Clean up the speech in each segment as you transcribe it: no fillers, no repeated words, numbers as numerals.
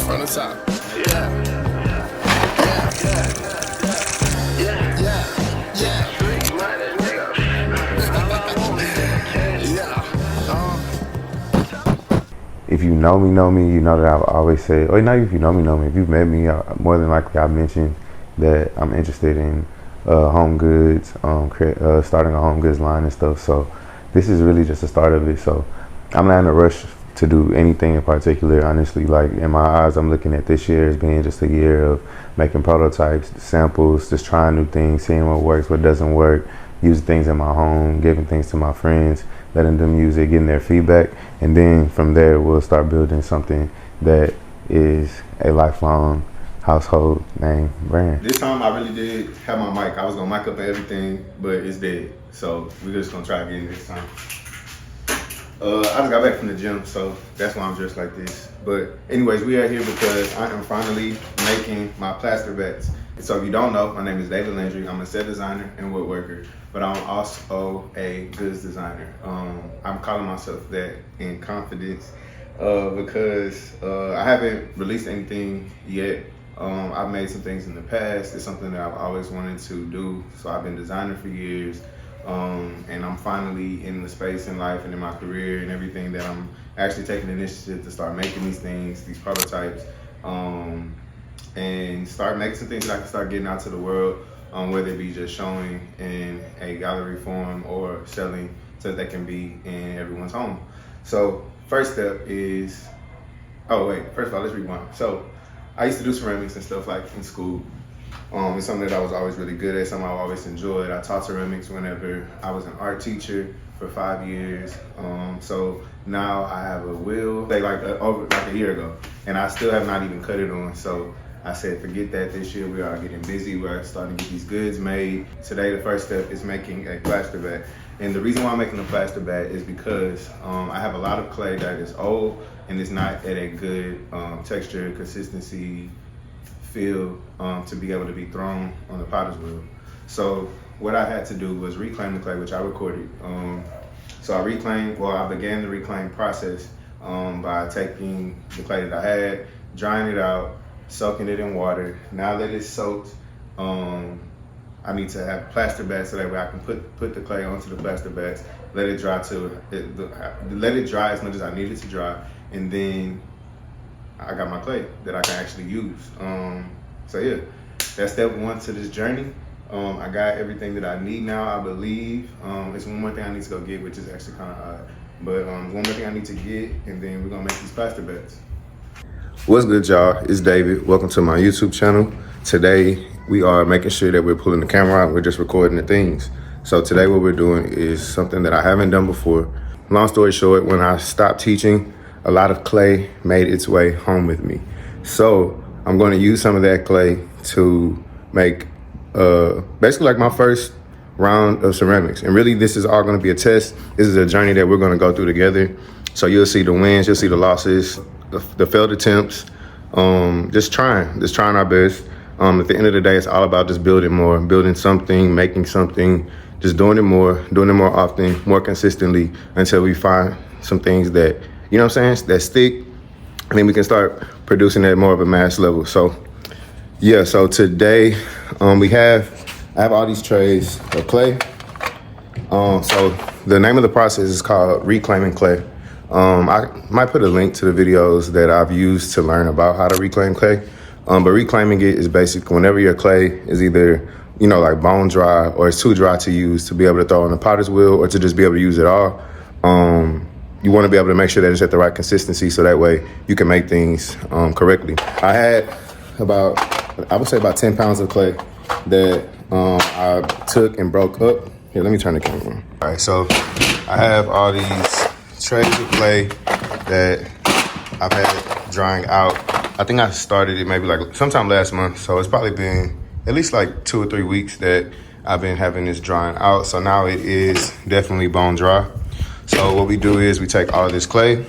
From the top. If you know me, you know that I've always said, or not if you know me, if you've met me, more than likely I've mentioned that I'm interested in home goods, starting a home goods line and stuff. So this is really just the start of it. So I'm not in a rush to do anything in particular, honestly. Like, in my eyes, I'm looking at this year as being just a year of making prototypes, samples, just trying new things, seeing what works, what doesn't work, using things in my home, giving things to my friends, letting them use it, getting their feedback. And then from there, we'll start building something that is a lifelong household name brand. This time I really did have my mic. I was gonna mic up everything, but it's dead. So we're just gonna try again this time. I just got back from the gym, so that's why I'm dressed like this. But anyways, we are here because I am finally making my plaster bats. So if you don't know, my name is David Landry. I'm a set designer and woodworker, but I'm also a goods designer. I'm calling myself that in confidence because I haven't released anything yet. I've made some things in the past. It's something that I've always wanted to do. So I've been designing for years. And I'm finally in the space in life and in my career and everything that I'm actually taking the initiative to start making these things, these prototypes, and start making some things that I can start getting out to the world, whether it be just showing in a gallery form or selling so that they can be in everyone's home. So first step is, first of all, let's rewind. So I used to do ceramics and stuff like in school. It's something that I was always really good at, something I always enjoyed. I taught ceramics whenever I was an art teacher for 5 years. So now I have a wheel, over a year ago, and I still have not even cut it on. So I said, forget that this year. We are getting busy. We're starting to get these goods made. Today, the first step is making a plaster bat. And the reason why I'm making a plaster bat is because I have a lot of clay that is old and it's not at a good texture, consistency, feel to be able to be thrown on the potter's wheel. So what I had to do was reclaim the clay, which I recorded. So I began the reclaim process by taking the clay that I had, drying it out, soaking it in water. Now that it's soaked, I need to have plaster bats so that way I can put the clay onto the plaster bats, let it dry let it dry as much as I need it to dry, and then I got my clay that I can actually use. So yeah, that's step one to this journey. I got everything that I need now, I believe. There's one more thing I need to go get, which is actually kind of odd. But one more thing I need to get, and then we're gonna make these plaster bats. What's good, y'all? It's David. Welcome to my YouTube channel. Today, we are making sure that we're pulling the camera out. We're just recording the things. So today what we're doing is something that I haven't done before. Long story short, when I stopped teaching, a lot of clay made its way home with me. So I'm going to use some of that clay to make basically like my first round of ceramics. And really, this is all going to be a test. This is a journey that we're going to go through together. So you'll see the wins, you'll see the losses, the failed attempts, just trying our best. At the end of the day, it's all about just building more, building something, making something, just doing it more often, more consistently, until we find some things that, you know what I'm saying, that stick, and then we can start producing at more of a mass level. So yeah, so today I have all these trays of clay. So the name of the process is called reclaiming clay. I might put a link to the videos that I've used to learn about how to reclaim clay. But reclaiming it is basically whenever your clay is either, like bone dry or it's too dry to use to be able to throw on the potter's wheel or to just be able to use it all. You want to be able to make sure that it's at the right consistency so that way you can make things correctly. I had about 10 pounds of clay that I took and broke up. Here, let me turn the camera on. All right, so I have all these trays of clay that I've had drying out. I think I started it maybe like sometime last month. So it's probably been at least like 2 or 3 weeks that I've been having this drying out. So now it is definitely bone dry. So what we do is we take all of this clay,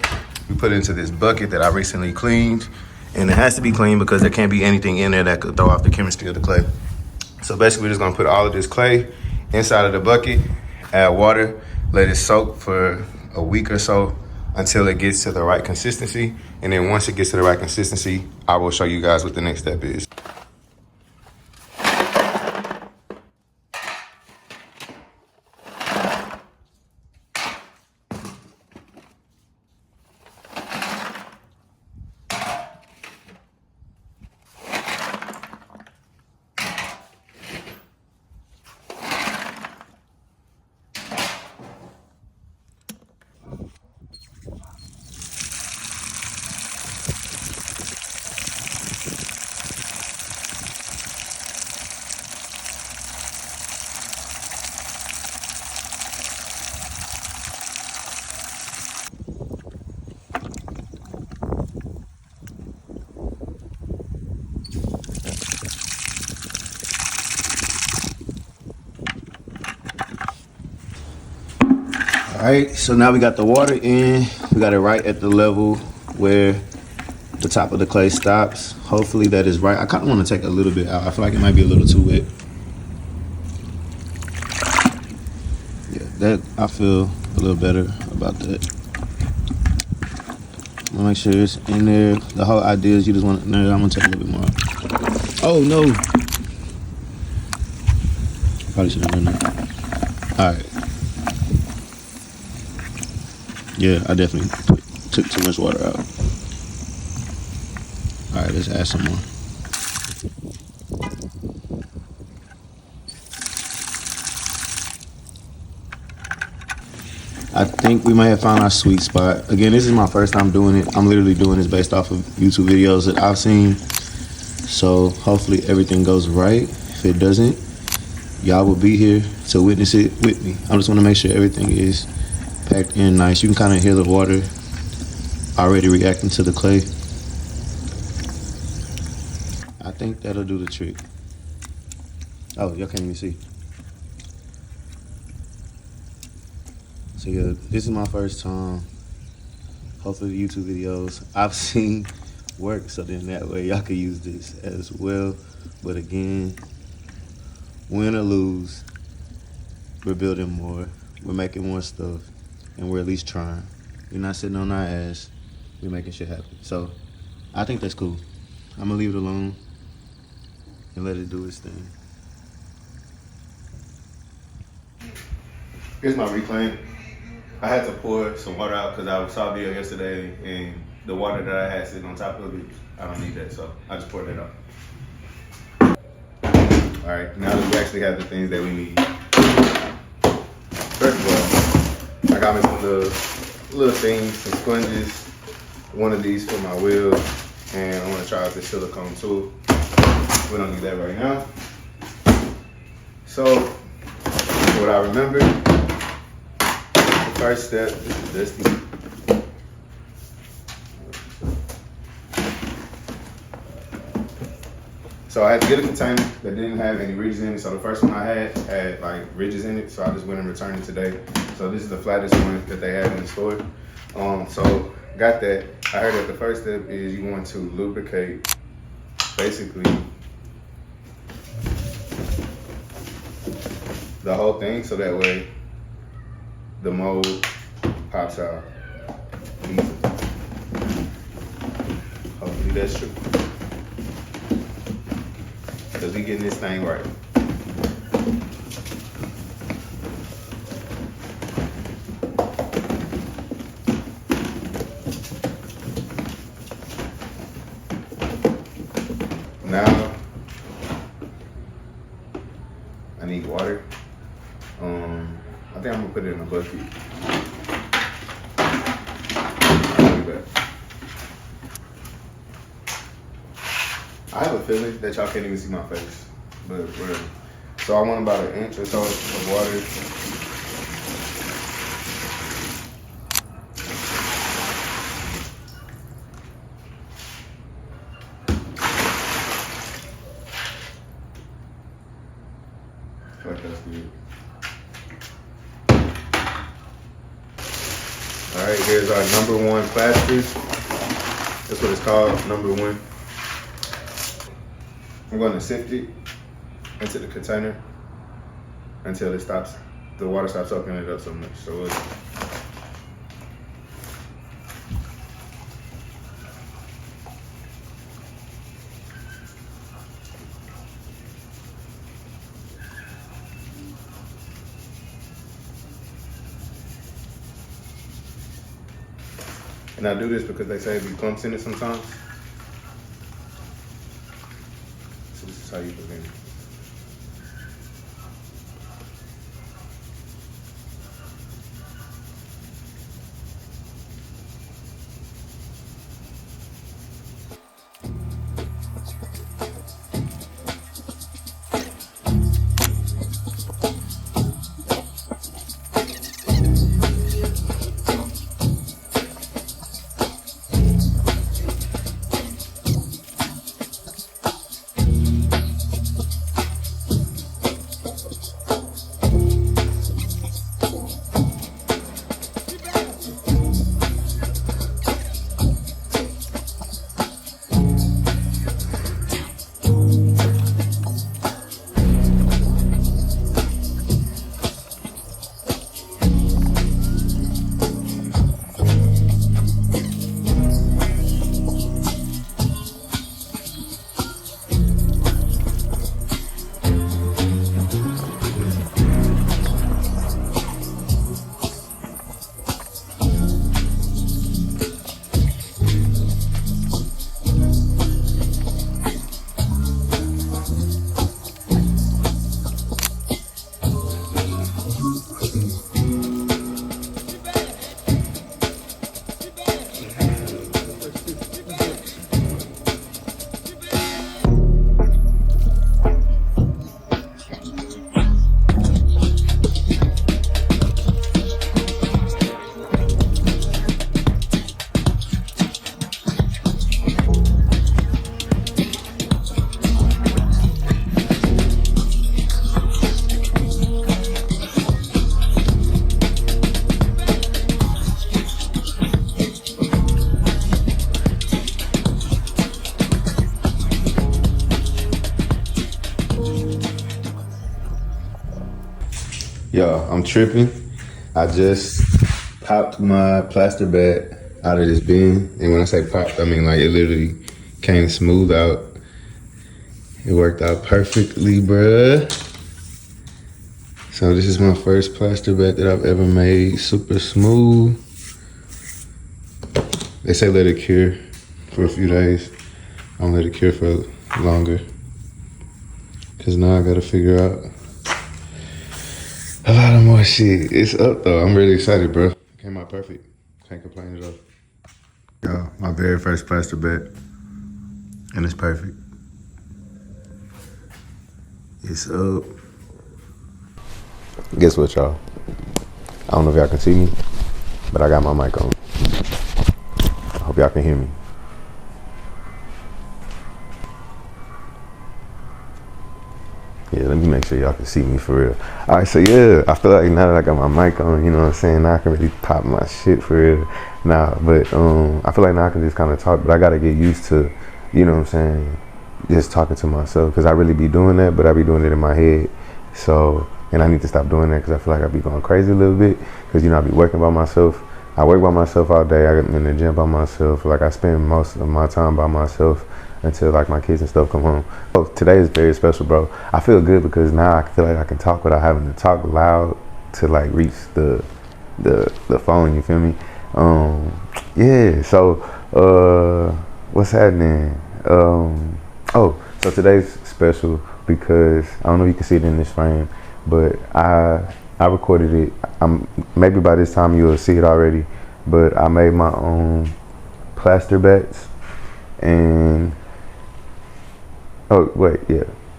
we put it into this bucket that I recently cleaned, and it has to be clean because there can't be anything in there that could throw off the chemistry of the clay. So basically we're just gonna put all of this clay inside of the bucket, add water, let it soak for a week or so, until it gets to the right consistency. And then once it gets to the right consistency, I will show you guys what the next step is. All right, so now we got the water in. We got it right at the level where the top of the clay stops. Hopefully that is right. I kind of want to take a little bit out. I feel like it might be a little too wet. Yeah, that I feel a little better about that. I'm gonna make sure it's in there. The whole idea is you just want to, no, I'm gonna take a little bit more out. Oh no. Probably should have done that. All right. Yeah, I definitely took too much water out. All right, let's add some more. I think we may have found our sweet spot. Again, this is my first time doing it. I'm literally doing this based off of YouTube videos that I've seen. So hopefully everything goes right. If it doesn't, y'all will be here to witness it with me. I just want to make sure everything is packed in nice. You can kind of hear the water already reacting to the clay. I think that'll do the trick. Oh, y'all can't even see. So yeah, this is my first time. Hopefully the YouTube videos I've seen work, so then that way y'all can use this as well. But again, win or lose, we're building more, we're making more stuff, and we're at least trying. We're not sitting on our ass, we're making shit happen. So I think that's cool. I'm gonna leave it alone and let it do its thing. Here's my reclaim. I had to pour some water out because I saw a video yesterday and the water that I had sitting on top of it, I don't need that, so I just poured it out. All right, now that we actually have the things that we need. First of all, I got me some little things, some sponges, one of these for my wheel, and I want to try out this silicone tool. We don't need that right now. So, what I remember, the first step is this. So I had to get a container that didn't have any ridges in it. So the first one I had like ridges in it. So I just went and returned it today. So this is the flattest one that they have in the store. So got that. I heard that the first step is you want to lubricate basically the whole thing so that way the mold pops out easily. Hopefully that's true. Because we getting this thing right. Now, I need water. I think I'm gonna put it in a bucket. I'll be back. I have a feeling that y'all can't even see my face, but whatever. So I want about 1 inch or so of water. I feel like that's good. All right, here's our #1 plaster. That's what it's called, #1. I'm going to sift it into the container until it stops, the water stops soaking it up so much. So And I do this because they say it be clumps in it sometimes. So this is how you prevent it. Yo, I'm tripping. I just popped my plaster bat out of this bin. And when I say popped, I mean like it literally came smooth out. It worked out perfectly, bruh. So this is my first plaster bat that I've ever made. Super smooth. They say let it cure for a few days. I'm gonna let it cure for longer. Cause now I gotta figure out a lot of more shit. It's up though. I'm really excited, bro. Came out perfect. Can't complain at all. Yo, my very first plaster bat. And it's perfect. It's up. Guess what, y'all? I don't know if y'all can see me, but I got my mic on. I hope y'all can hear me. Yeah, let me make sure y'all can see me for real. All right, so yeah, I feel like now that I got my mic on, you know what I'm saying, now I can really pop my shit for real. Now, but I feel like now I can just kind of talk, but I gotta get used to, you know what I'm saying, just talking to myself, because I really be doing that, but I be doing it in my head. So, and I need to stop doing that because I feel like I be going crazy a little bit, because, you know, I be working by myself. I work by myself all day. I get in the gym by myself. Like, I spend most of my time by myself until like my kids and stuff come home. So today is very special, bro. I feel good because now I feel like I can talk without having to talk loud to like reach the phone, you feel me? Yeah, so what's happening? Oh, so today's special because I don't know if you can see it in this frame, but I recorded it. Maybe by this time you'll see it already, but I made my own plaster bats. And oh wait,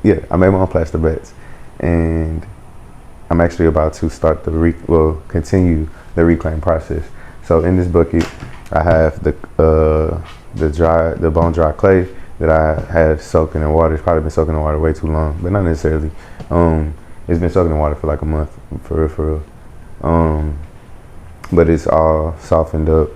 yeah, I made my own plaster bats, and I'm actually about to start continue the reclaim process. So in this bucket, I have the bone dry clay that I had soaking in water. It's probably been soaking in water way too long, but not necessarily. It's been soaking in water for like a month, for real. But it's all softened up.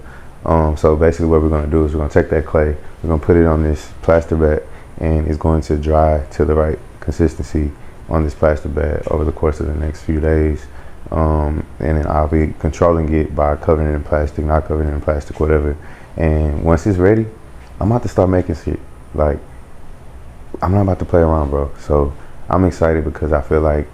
So basically what we're gonna do is we're gonna take that clay, we're gonna put it on this plaster bat, and it's going to dry to the right consistency on this plaster bat over the course of the next few days. And then I'll be controlling it by covering it in plastic, not covering it in plastic, whatever. And once it's ready, I'm about to start making shit. Like, I'm not about to play around, bro. So I'm excited because I feel like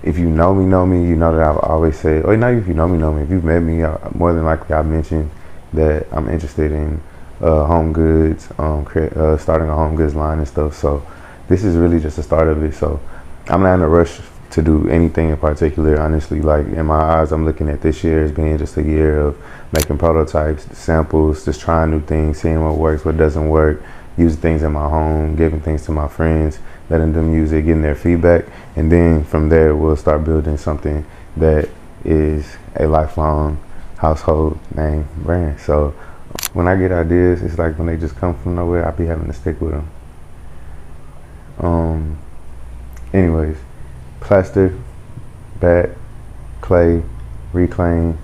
if you know me, you know that I've always said, or not if you know me, if you've met me, more than likely I've mentioned that I'm interested in home goods, starting a home goods line and stuff. So this is really just the start of it. So I'm not in a rush to do anything in particular, honestly. Like, in my eyes, I'm looking at this year as being just a year of making prototypes, samples, just trying new things, seeing what works, what doesn't work, using things in my home, giving things to my friends, letting them use it, getting their feedback. And then from there, we'll start building something that is a lifelong household name brand. So when I get ideas, it's like when they just come from nowhere, I be having to stick with them. Anyways, Plaster Bat, clay, reclaim.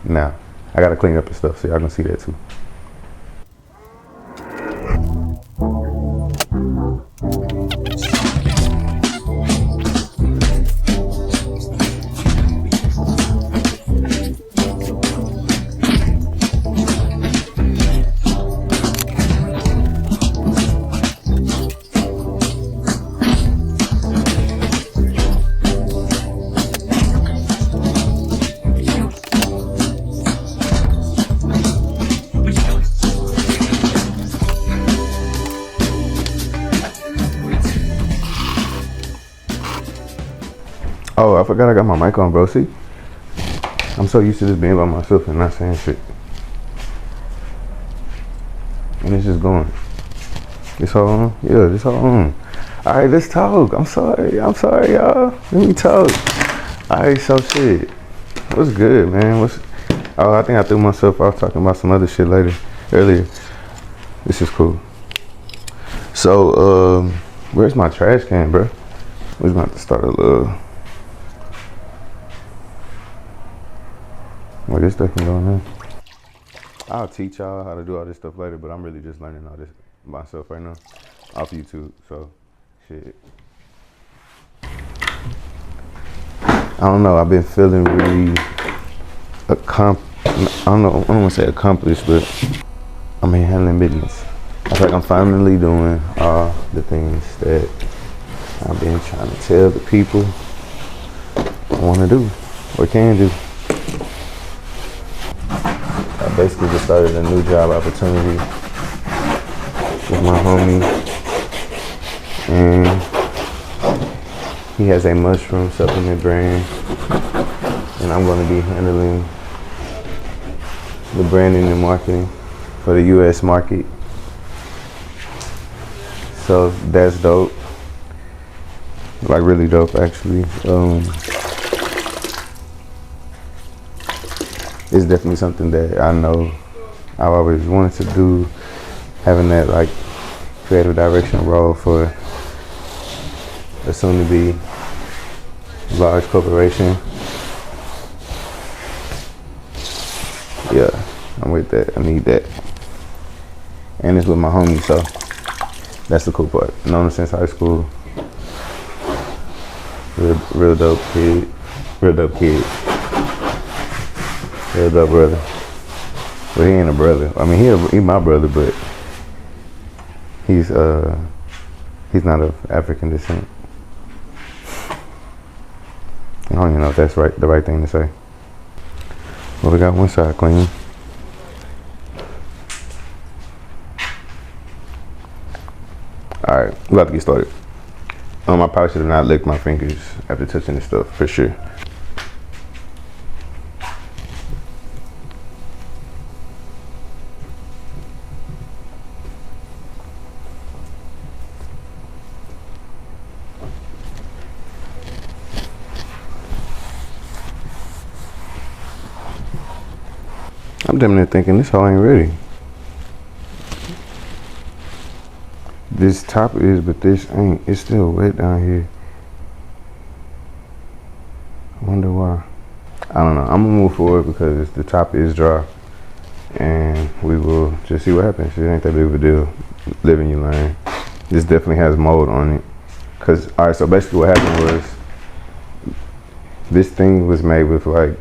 Now I gotta clean up the stuff so y'all can see that too. Oh, I forgot I got my mic on, bro. See? I'm so used to just being by myself and not saying shit. And it's just going. It's all on? Yeah, it's all on. Alright, let's talk. I'm sorry, y'all. Let me talk. Alright, so shit. What's good, man? Oh, I think I threw myself off talking about some other shit earlier. This is cool. So, where's my trash can, bro? We're about to start a little. Well, this stuff can go in there. I'll teach y'all how to do all this stuff later, but I'm really just learning all this myself right now off YouTube. So, shit. I don't know. I've been feeling really I don't want to say accomplished, but I'm handling business. I feel like I'm finally doing all the things that I've been trying to tell the people I want to do or can do. I basically just started a new job opportunity with my homie, and he has a mushroom supplement brand, and I'm going to be handling the branding and marketing for the US market. So that's dope, like really dope actually. It's definitely something that I know I've always wanted to do, having that like creative direction role for a soon-to-be large corporation. Yeah, I'm with that. I need that. And it's with my homie, so that's the cool part. Known him since high school. Real dope kid. Real dope kid. Real dope brother. Well, he ain't a brother. I mean, he my brother, but he's not of African descent. I don't even know if that's the right thing to say. Well, we got one side clean. Alright, we about to get started. I probably should have not licked my fingers after touching this stuff, for sure. I'm damn near thinking this hoe ain't ready. This top is, but this ain't. It's still wet down here. I wonder why. I don't know. I'm gonna move forward because the top is dry, and we will just see what happens. It ain't that big of a deal. Live and you learn. This definitely has mold on it. All right, so basically what happened was this thing was made with like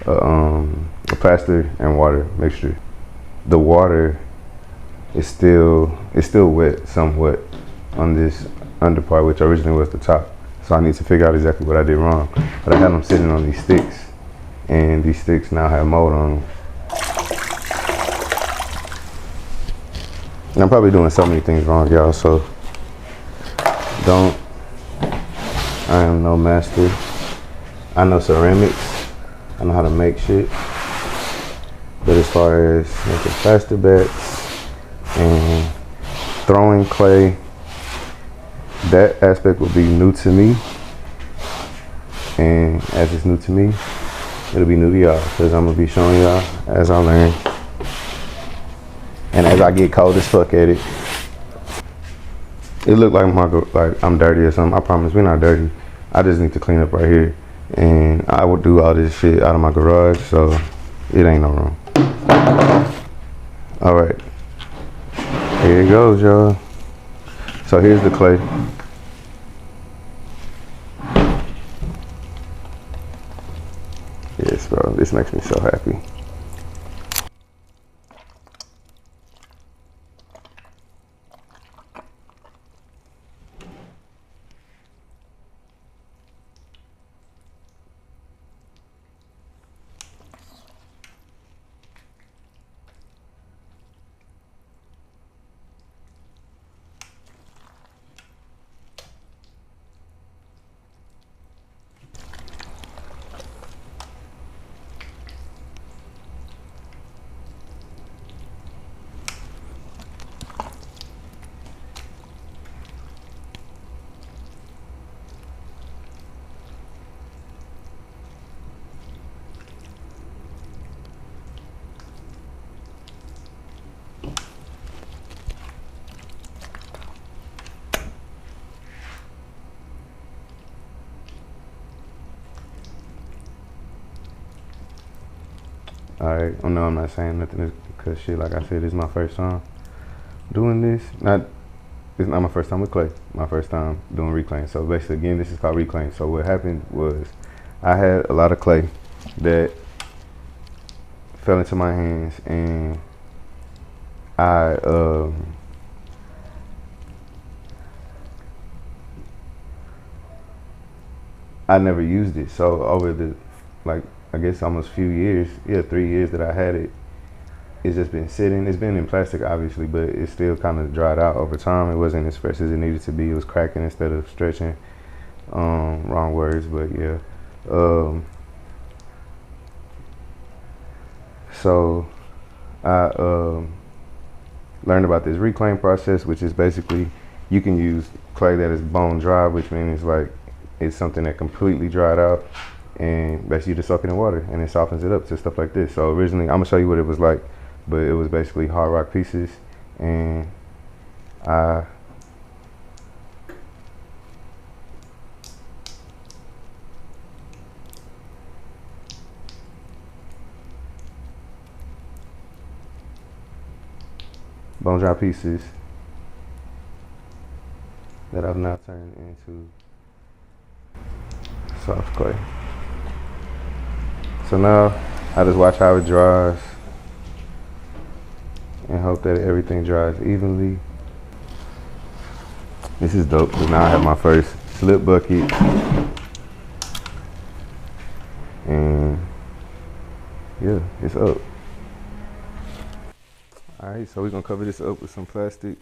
a plaster and water mixture. The water is still wet somewhat on this under part, which originally was the top. So I need to figure out exactly what I did wrong. But I had them sitting on these sticks, and these sticks now have mold on them. And I'm probably doing so many things wrong, y'all, so don't. I am no master. I know ceramics. I know how to make shit. But as far as making plaster bats and throwing clay, that aspect will be new to me. And as it's new to me, it'll be new to y'all, because I'm gonna be showing y'all as I learn and as I get cold as fuck at it. It look like I'm dirty or something. I promise we're not dirty. I just need to clean up right here, and I will do all this shit out of my garage, so it ain't no room. All right, here it goes, y'all. So here's the clay. Yes, bro, this makes me so happy. Alright, oh no, I'm not saying nothing because shit, like I said, this is my first time doing this. It's not my first time with clay, my first time doing reclaim. So basically, again, this is called reclaim. So what happened was I had a lot of clay that fell into my hands, and I never used it. So over the, like, I guess almost few years, 3 years that I had it, it's just been sitting. It's been in plastic, obviously, but it still kind of dried out over time. It wasn't as fresh as it needed to be. It was cracking instead of stretching. Wrong words, but yeah. So I learned about this reclaim process, which is basically you can use clay that is bone dry, which means like it's something that completely dried out, and basically you just soak it in water and it softens it up to stuff like this. So originally, I'm gonna show you what it was like, but it was basically hard rock pieces, and I bone dry pieces that I've now turned into soft clay. So now I just watch how it dries and hope that everything dries evenly. This is dope because now I have my first slip bucket, and yeah, it's up. All right, so we're gonna cover this up with some plastic.